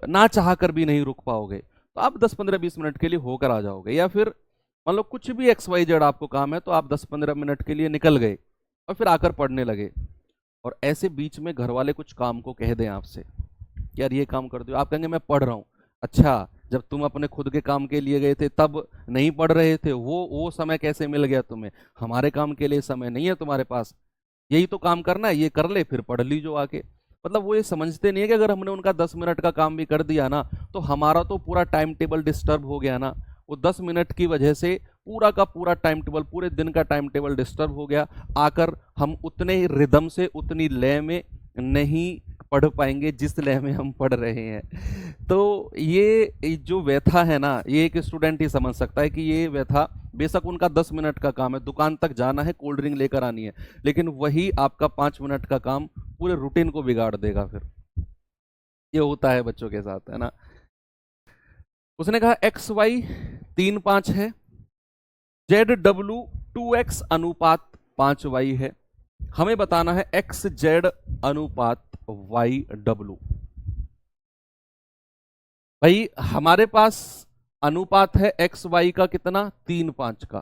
ना चाह कर भी नहीं रुक पाओगे, तो आप 10-15-20 मिनट के लिए होकर आ जाओगे। या फिर मान लो कुछ भी XYZ आपको काम है, तो आप 10-15 मिनट के लिए निकल गए और फिर आकर पढ़ने लगे। और ऐसे बीच में घर वाले कुछ काम को कह दें आपसे कि यार ये काम कर दो, आप कहेंगे मैं पढ़ रहा हूँ। अच्छा, जब तुम अपने खुद के काम के लिए गए थे तब नहीं पढ़ रहे थे, वो समय कैसे मिल गया तुम्हें? हमारे काम के लिए समय नहीं है तुम्हारे पास, यही तो काम करना है, ये कर ले फिर पढ़ लीजो आके। मतलब वो ये समझते नहीं है कि अगर हमने उनका 10 मिनट का काम भी कर दिया ना, तो हमारा तो पूरा टाइम टेबल डिस्टर्ब हो गया ना। वो 10 मिनट की वजह से पूरा का पूरा टाइम टेबल, पूरे दिन का टाइम टेबल डिस्टर्ब हो गया। आकर हम उतने ही रिदम से, उतनी लय में नहीं पढ़ पाएंगे जिस लय में हम पढ़ रहे हैं। तो ये जो व्यथा है ना, ये एक स्टूडेंट ही समझ सकता है कि ये व्यथा, बेशक उनका 10 मिनट का काम है, दुकान तक जाना है, कोल्ड ड्रिंक लेकर आनी है, लेकिन वही आपका 5 मिनट का काम पूरे रूटीन को बिगाड़ देगा। फिर ये होता है बच्चों के साथ, है ना। उसने कहा XY 3-5 है, ZW 2X अनुपात 5Y है, हमें बताना है XZ अनुपात YW। भाई हमारे पास अनुपात है XY का कितना, 3-5 का,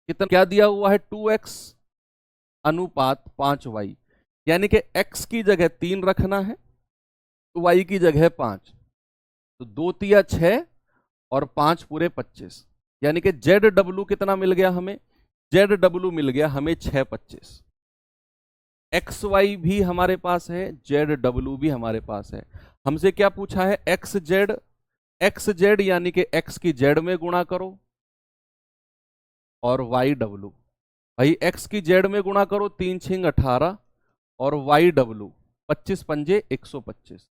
कितना क्या दिया हुआ है, 2X अनुपात 5Y, यानी कि X की जगह 3 रखना है, Y की जगह 5, तो 2 तिया 6 और 5 पूरे 25, यानी कि ZW कितना मिल गया हमें, ZW मिल गया हमें 6-25। XY भी हमारे पास है, ZW भी हमारे पास है। हमसे क्या पूछा है, XZ, XZ यानी कि X की Z में गुणा करो और YW। भाई X की Z में गुणा करो, 3×6 18 और YW 25 पंजे 125,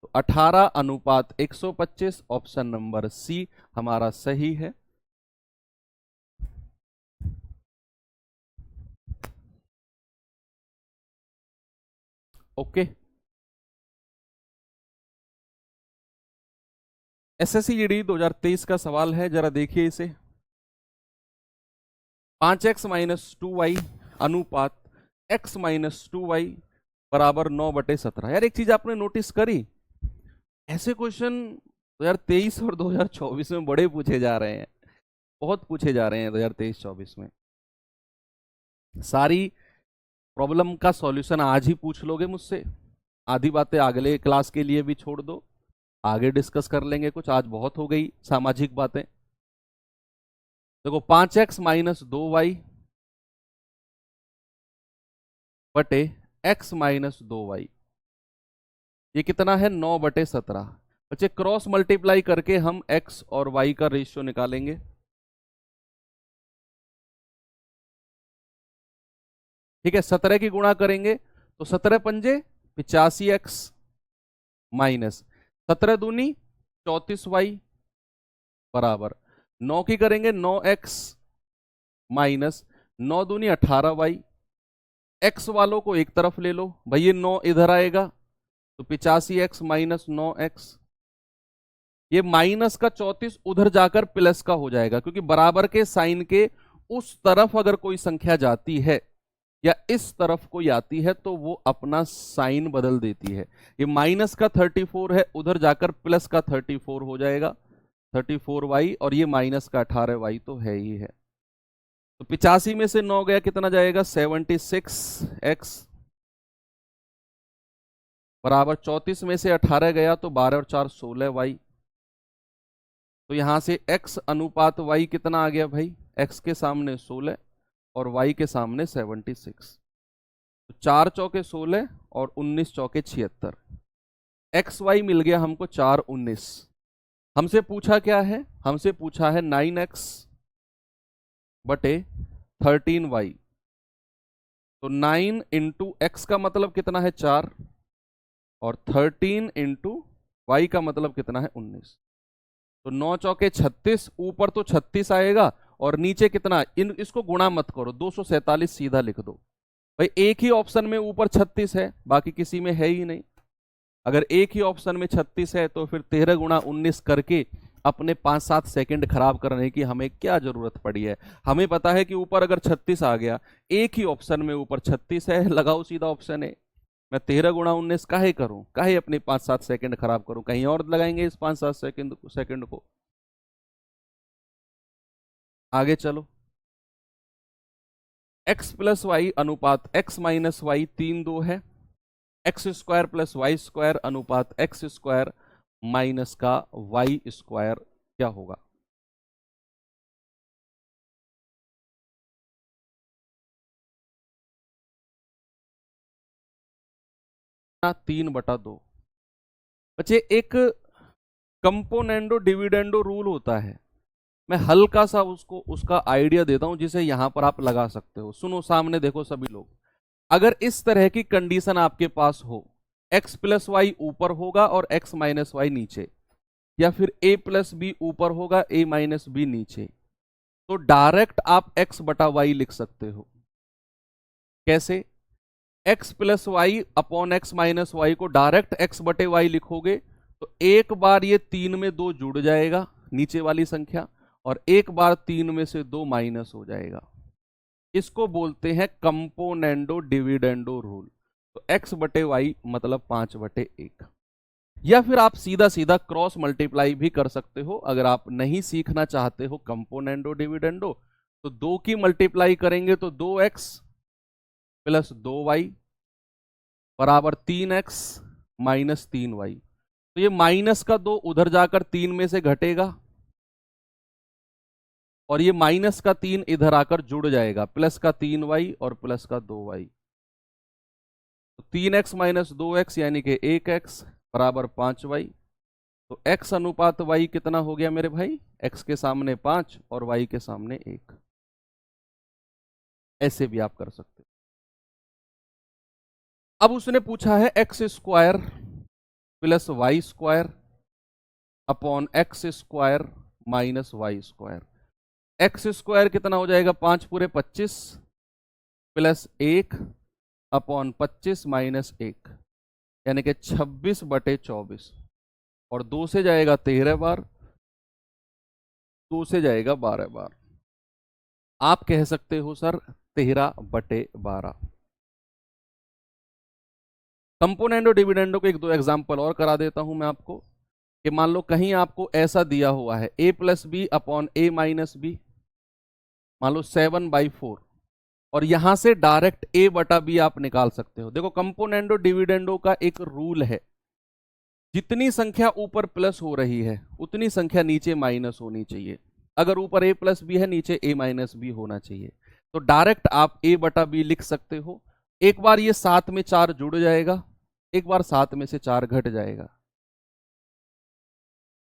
तो 18 अनुपात 125, ऑप्शन नंबर सी हमारा सही है। ओके। SSC GD 2023 का सवाल है, जरा देखिए इसे। 5x - 2y अनुपात x - 2y बराबर 9/17। यार एक चीज आपने नोटिस करी, ऐसे क्वेश्चन 2023 और 2024 में बड़े पूछे जा रहे हैं, बहुत पूछे जा रहे हैं 2023-24 में। सारी प्रॉब्लम का सॉल्यूशन आज ही पूछ लोगे मुझसे, आधी बातें अगले क्लास के लिए भी छोड़ दो, आगे डिस्कस कर लेंगे कुछ, आज बहुत हो गई सामाजिक बातें। देखो 5x - 2y बटे x - 2y, ये कितना है, 9/17। बच्चे क्रॉस मल्टीप्लाई करके हम x और y का रेशियो निकालेंगे। ठीक है, 17 की गुणा करेंगे तो 17 पंजे 85x माइनस 17 दूनी 34y बराबर 9 की करेंगे 9x माइनस 9 दूनी 18y। x वालों को एक तरफ ले लो, भाई ये 9 इधर आएगा तो 85x माइनस 9x, ये माइनस का 34 उधर जाकर प्लस का हो जाएगा, क्योंकि बराबर के साइन के उस तरफ अगर कोई संख्या जाती है या इस तरफ कोई आती है तो वो अपना साइन बदल देती है। ये माइनस का 34 है, उधर जाकर प्लस का 34 हो जाएगा, 34y, और ये माइनस का 18y तो है ही है। तो 85 में से 9 गया, कितना जाएगा, 76x बराबर 34 में से 18 गया तो 12 और 4 16y। तो यहां से x अनुपात y कितना आ गया भाई, x के सामने 16 और y के सामने 76, तो 4 चौके 16 और 19 चौके 76, XY मिल गया हमको 4 19। हमसे पूछा क्या है, हमसे पूछा है 9x बटे 13y, तो 9 इंटू x का मतलब कितना है 4 और 13 इंटू y का मतलब कितना है 19, तो 9 चौके 36, ऊपर तो 36 आएगा और नीचे कितना, इसको गुणा मत करो, 247 सीधा लिख दो। भाई एक ही ऑप्शन में ऊपर 36 है, बाकी किसी में है ही नहीं। अगर एक ही ऑप्शन में 36 है तो फिर 13 × 19 करके अपने 5-7 सेकंड खराब करने की हमें क्या जरूरत पड़ी है। हमें पता है कि ऊपर अगर 36 आ गया, एक ही ऑप्शन में ऊपर 36 है, लगाओ सीधा ऑप्शन है। मैं 13 गुणा 19 काहे करूं, काहे अपने 5-7 सेकंड खराब करूं, कहीं और लगाएंगे इस 5-7 सेकंड को। आगे चलो, x प्लस वाई अनुपात x माइनस वाई 3:2 है। X square plus Y square अनुपात एक्स स्क्वायर माइनस का वाई स्क्वायर क्या होगा। 3/2। बच्चे एक कंपोनेंडो डिविडेंडो रूल होता है, मैं हल्का सा उसका आइडिया देता हूं जिसे यहां पर आप लगा सकते हो। सुनो, सामने देखो सभी लोग, अगर इस तरह की कंडीशन आपके पास हो, x प्लस वाई ऊपर होगा और x माइनस वाई नीचे, या फिर a प्लस बी ऊपर होगा a माइनस बी नीचे, तो डायरेक्ट आप x बटा वाई लिख सकते हो। कैसे? x plus y upon x minus y को डायरेक्ट x बटे वाई लिखोगे तो एक बार ये 3 में 2 जुड़ जाएगा नीचे वाली संख्या, और एक बार 3 में से 2 माइनस हो जाएगा। इसको बोलते हैं कंपोनेंडो डिविडेंडो रूल। तो x बटे वाई मतलब 5/1। या फिर आप सीधा सीधा क्रॉस मल्टीप्लाई भी कर सकते हो। अगर आप नहीं सीखना चाहते हो कंपोनेंडो डिविडेंडो, तो 2 की मल्टीप्लाई करेंगे तो 2x प्लस 2y बराबर 3x माइनस 3y। तो ये माइनस का 2 उधर जाकर 3 में से घटेगा, और ये माइनस का 3 इधर आकर जुड़ जाएगा, प्लस का 3y और प्लस का 2y। तो 3x माइनस 2x यानी कि 1x बराबर 5y। तो x अनुपात y कितना हो गया मेरे भाई? x के सामने 5 और y के सामने 1। ऐसे भी आप कर सकते हो। अब उसने पूछा है x square plus Y square upon x square minus Y square. X square कितना हो जाएगा? 5 पूरे 25 प्लस 1 अपॉन 25 माइनस 1, यानी कि 26/24। और 2 से जाएगा 13 बार, 2 से जाएगा 12 बार। आप कह सकते हो सर 13/12। कंपोनेंडो डिविडेंडो के 1-2 एग्जाम्पल और करा देता हूं मैं आपको, कि मान लो कहीं आपको ऐसा दिया हुआ है a plus b upon a minus b, मान लो 7/4, और यहां से डायरेक्ट a बटा बी आप निकाल सकते हो। देखो कंपोनेंडो डिविडेंडो का एक रूल है, जितनी संख्या ऊपर प्लस हो रही है उतनी संख्या नीचे माइनस होनी चाहिए। अगर ऊपर a प्लस बी है, नीचे a माइनस बी होना चाहिए। तो डायरेक्ट आप a बटा बी लिख सकते हो। एक बार ये 7 में 4 जुड़ जाएगा, एक बार 7 में से 4 घट जाएगा,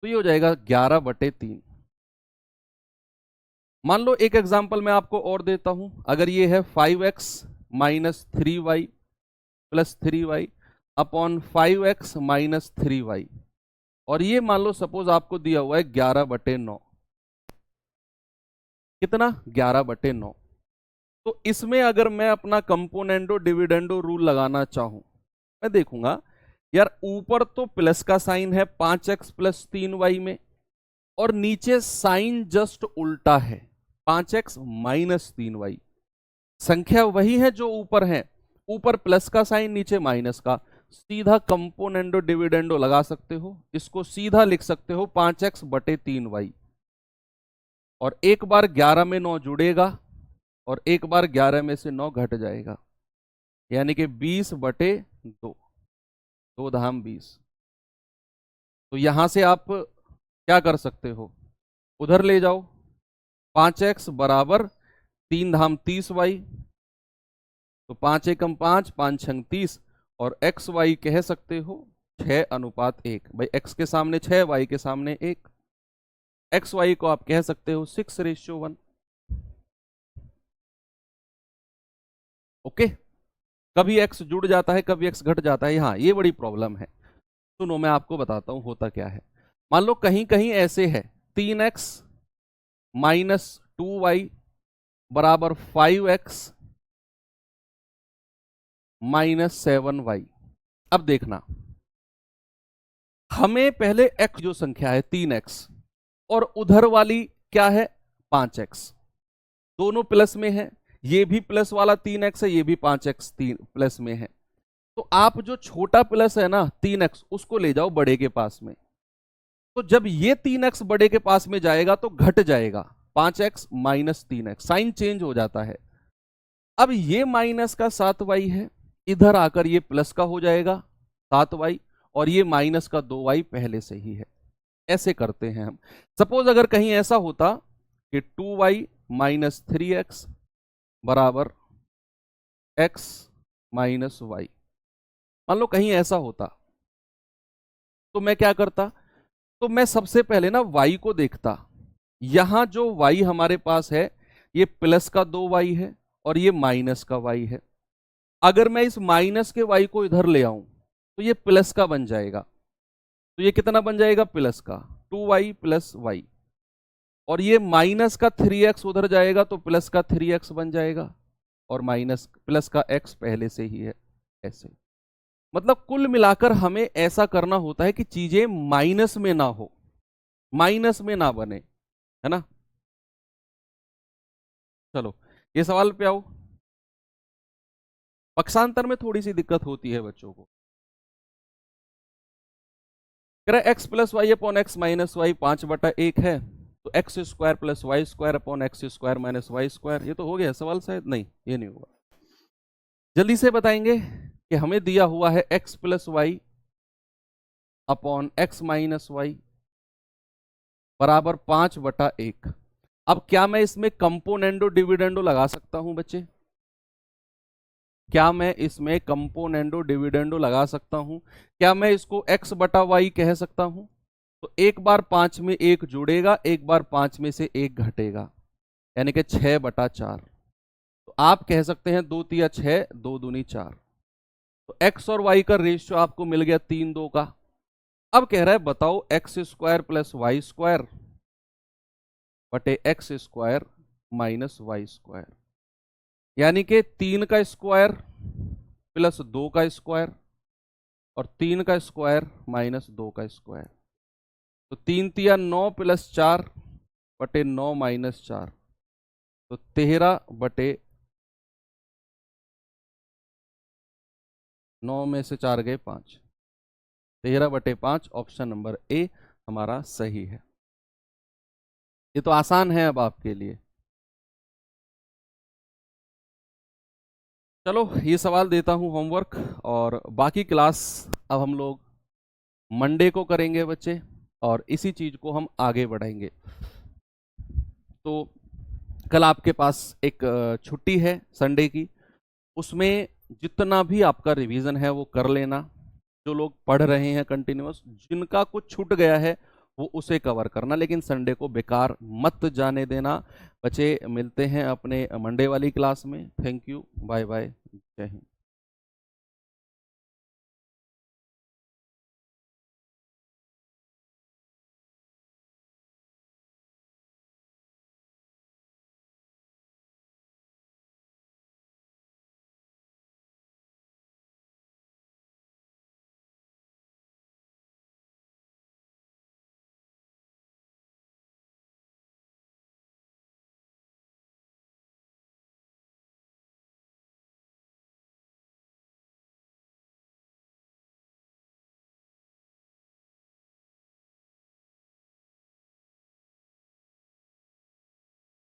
तो ये हो जाएगा 11/3। मान लो एक एग्जांपल मैं आपको और देता हूं, अगर ये है 5x minus 3y plus 3y upon 5x minus 3y, और ये मान लो सपोज आपको दिया हुआ है 11/9। कितना? 11/9। तो इसमें अगर मैं अपना कंपोनेंडो डिविडेंडो रूल लगाना चाहूं, मैं देखूंगा यार ऊपर तो प्लस का साइन है 5x प्लस 3y में, और नीचे साइन जस्ट उल्टा है 5x माइनस 3y। संख्या वही है जो ऊपर है, ऊपर प्लस का साइन नीचे माइनस का। सीधा कंपोनेंडो डिविडेंडो लगा सकते हो, इसको सीधा लिख सकते हो 5x/3y। और एक बार 11 में 9 जुड़ेगा, और एक बार 11 में से 9 घट जाएगा, यानी कि 20/2, 2 धाम 20। तो यहां से आप क्या कर सकते हो, उधर ले जाओ, 5x बराबर 3 धाम 30y, तो 5 एकम 5, 5 छंग 30, और एक्स वाई कह सकते हो 6:1। भाई x के सामने 6, y के सामने 1, एक्स वाई को आप कह सकते हो 6:1। ओके, कभी x जुड़ जाता है, कभी x घट जाता है। हाँ, ये बड़ी प्रॉब्लम है। सुनो मैं आपको बताता हूं होता क्या है। मान लो कहीं कहीं ऐसे है 3x माइनस 2y बराबर 5x माइनस 7y। अब देखना, हमें पहले x जो संख्या है 3x, और उधर वाली क्या है 5x, दोनों प्लस में है, ये भी प्लस वाला 3x है, ये भी 5x प्लस में है। तो आप जो छोटा प्लस है ना 3x उसको ले जाओ बड़े के पास में, तो जब ये 3x बड़े के पास में जाएगा तो घट जाएगा 5x minus 3x, sign change हो जाता है। अब ये माइनस का 7y है, इधर आकर ये प्लस का हो जाएगा 7y, और ये माइनस का 2y पहले से ही है। ऐसे करते हैं हम। सपोज अगर कहीं ऐसा होता कि 2y माइनस 3x बराबर x माइनस वाई, मान लो कहीं ऐसा होता, तो मैं क्या करता, तो मैं सबसे पहले ना y को देखता। यहां जो y हमारे पास है ये प्लस का 2y है और ये माइनस का y है। अगर मैं इस माइनस के y को इधर ले आऊं तो ये प्लस का बन जाएगा, तो ये कितना बन जाएगा प्लस का 2y प्लस y, और ये माइनस का 3x उधर जाएगा तो प्लस का 3x बन जाएगा, और माइनस प्लस का x पहले से ही है। ऐसे मतलब कुल मिलाकर हमें ऐसा करना होता है कि चीजें माइनस में ना हो, माइनस में ना बने, है ना। चलो ये सवाल पे आओ। पक्षांतर में थोड़ी सी दिक्कत होती है बच्चों को। कह रहा है x plus y upon x minus y 5/1 है, तो x square plus Y square upon x square minus Y square. ये तो हो गया सवाल शायद, नहीं ये नहीं हुआ। जल्दी से बताएंगे कि हमें दिया हुआ है x plus y upon x minus y बराबर 5/1। अब क्या मैं इसमें कंपोनेंडो डिविडेंडो लगा सकता हूं बच्चे? क्या मैं इसमें कंपोनेंडो डिविडेंडो लगा सकता हूं? क्या मैं इसको x बटा वाई कह सकता हूं? तो एक बार 5 में 1 जुड़ेगा, एक बार 5 में से 1 घटेगा, यानी कि 6/4। तो आप कह सकते हैं 2 तिया 6, 2 दूनी 4। तो x और y का रेशियो आपको मिल गया 3:2 का। अब कह रहा है बताओ X square plus Y square बटे X square minus Y square, यानी कि 3 का स्क्वायर प्लस 2 का स्क्वायर और 3 का स्क्वायर माइनस 2 का स्क्वायर। तो 3 तिया 9 प्लस 4 बटे 9 माइनस 4, तो 13/9 में से 4 गए 5, 13/5 ऑप्शन नंबर ए हमारा सही है। ये तो आसान है अब आपके लिए। चलो ये सवाल देता हूं होमवर्क, और बाकी क्लास अब हम लोग मंडे को करेंगे बच्चे, और इसी चीज को हम आगे बढ़ाएंगे। तो कल आपके पास एक छुट्टी है संडे की, उसमें जितना भी आपका रिवीजन है वो कर लेना। जो लोग पढ़ रहे हैं कंटिन्यूअस, जिनका कुछ छूट गया है वो उसे कवर करना, लेकिन संडे को बेकार मत जाने देना बच्चे। मिलते हैं अपने मंडे वाली क्लास में। थैंक यू, बाय बाय, जय हिंद।